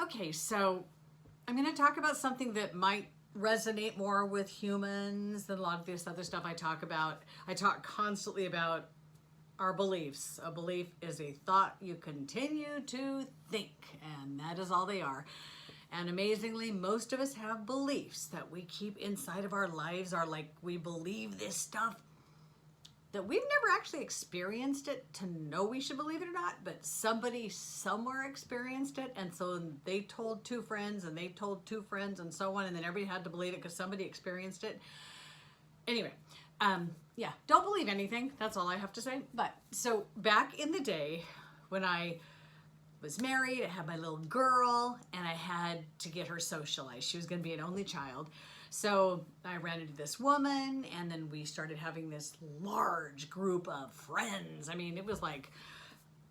Okay, so I'm going to talk about something that might resonate more with humans than a lot of this other stuff I talk about. I talk constantly about our beliefs. A belief is a thought you continue to think, and that is all they are. And amazingly, most of us have beliefs that we keep inside of our lives, are like we believe this stuff that we've never actually experienced it to know we should believe it or not, but somebody somewhere experienced it, and so they told two friends and they told two friends and so on, and then everybody had to believe it because somebody experienced it. Anyway, yeah, don't believe anything. That's all I have to say. But so back in the day when I was married, I had my little girl, and I had to get her socialized. She was going to be an only child. So I ran into this woman, and then we started having this large group of friends. I mean, it was like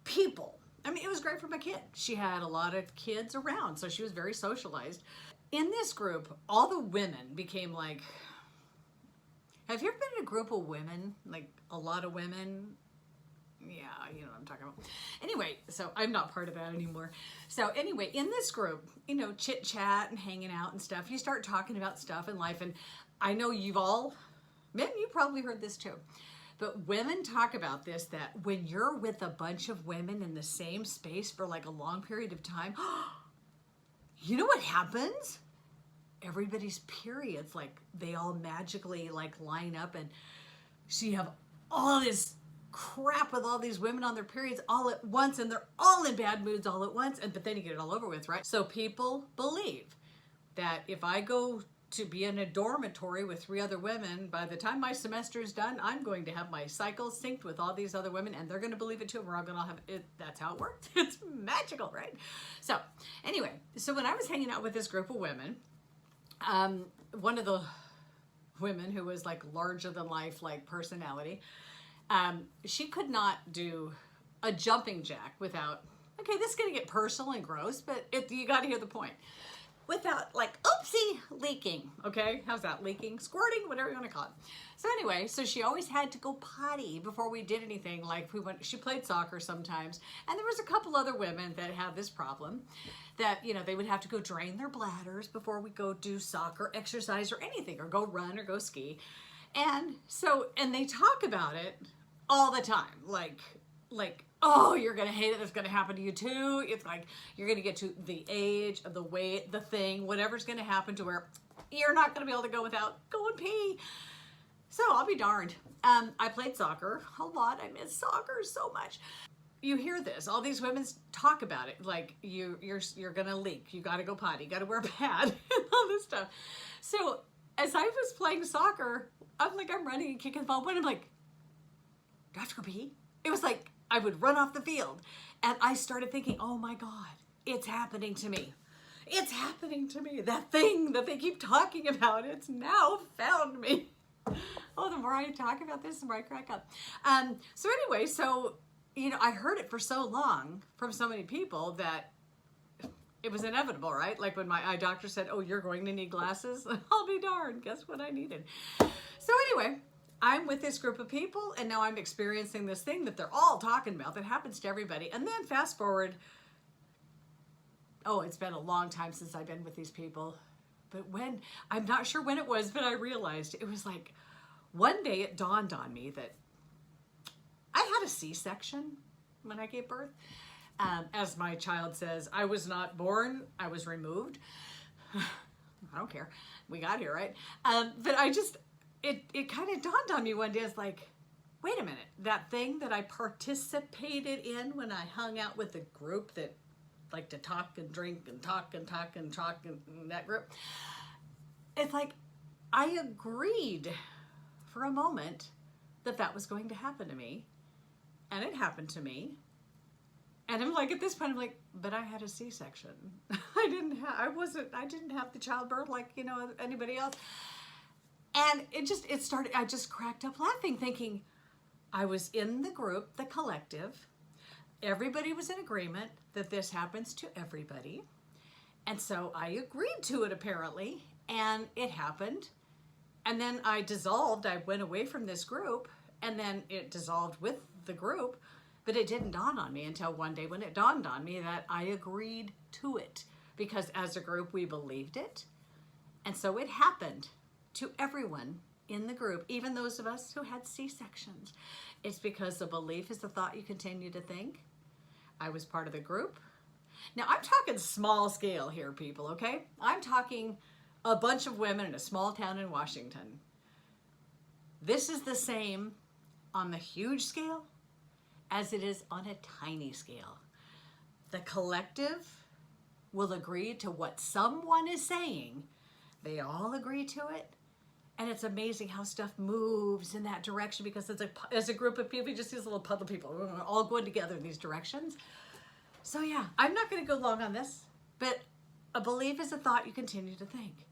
people. I mean, it was great for my kid. She had a lot of kids around, so she was very socialized. In this group, all the women became like, have you ever been in a group of women? Like a lot of women? Yeah, you know what I'm talking about. Anyway, so I'm not part of that anymore. So anyway, in this group, you know, chit chat and hanging out and stuff, you start talking about stuff in life. And I know you've all, men, you probably heard this too, but women talk about this, that when you're with a bunch of women in the same space for like a long period of time, you know what happens? Everybody's periods, like they all magically like line up, and so you have all this crap with all these women on their periods all at once, and they're all in bad moods all at once, and but then you get it all over with, right? So people believe that if I go to be in a dormitory with 3 other women, by the time my semester is done, I'm going to have my cycle synced with all these other women, and they're going to believe it too, and we're all going to have it. That's how it works. It's magical, right? So anyway, so when I was hanging out with this group of women, one of the women who was like larger than life, like personality, she could not do a jumping jack without, okay, this is going to get personal and gross, but you got to hear the point. Without like, oopsie, leaking, okay? How's that? Leaking, squirting, whatever you want to call it. So anyway, so she always had to go potty before we did anything. Like she played soccer sometimes, and there was a couple other women that had this problem that, you know, they would have to go drain their bladders before we go do soccer, exercise, or anything, or go run or go ski. And so, and they talk about it all the time, like, oh, you're going to hate it. It's going to happen to you too. It's like, you're going to get to the age, the weight, the thing, whatever's going to happen to where you're not going to be able to go without going pee. So I'll be darned. I played soccer a lot. I miss soccer so much. You hear this, all these women talk about it, like you're going to leak. You got to go potty. You got to wear a pad and all this stuff. So as I was playing soccer, I'm running and kicking the ball, but I'm like, do I have to go pee? It was like I would run off the field, and I started thinking, oh my God, it's happening to me. It's happening to me. That thing that they keep talking about, it's now found me. Oh, the more I talk about this, the more I crack up. So anyway, so, you know, I heard it for so long from so many people that it was inevitable, right? Like when my eye doctor said, oh, you're going to need glasses. I'll be darned. Guess what I needed? So anyway, I'm with this group of people, and now I'm experiencing this thing that they're all talking about that happens to everybody. And then fast forward, oh, it's been a long time since I've been with these people. But when, I'm not sure when it was, but I realized it was like one day it dawned on me that I had a C-section when I gave birth. As my child says, I was not born, I was removed. I don't care. We got here, right? But I just, it kind of dawned on me one day. It's like, wait a minute, that thing that I participated in when I hung out with the group that like to talk and drink and talk and talk and talk in that group, it's like I agreed for a moment that that was going to happen to me, and it happened to me. And I'm like, at this point, I'm like, but I had a C-section. I didn't have the childbirth like, you know, anybody else. And it started, I just cracked up laughing, thinking I was in the group, the collective. Everybody was in agreement that this happens to everybody. And so I agreed to it apparently, and it happened. And then I dissolved, I went away from this group, and then it dissolved with the group. But it didn't dawn on me until one day when it dawned on me that I agreed to it. because as a group we believed it. And so it happened to everyone in the group, even those of us who had C-sections. It's because the belief is the thought you continue to think. I was part of the group. Now I'm talking small scale here, people, okay? I'm talking a bunch of women in a small town in Washington. This is the same on the huge scale as it is on a tiny scale. The collective will agree to what someone is saying. They all agree to it. And it's amazing how stuff moves in that direction because as a group of people, you just see this little puddle of people all going together in these directions. So yeah, I'm not going to go long on this, but a belief is a thought you continue to think.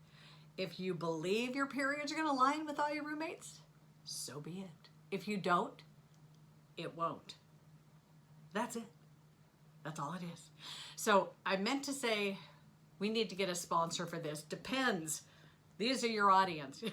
If you believe your periods are going to align with all your roommates, so be it. If you don't, it won't. That's it. That's all it is. So I meant to say we need to get a sponsor for this. Depends. These are your audience.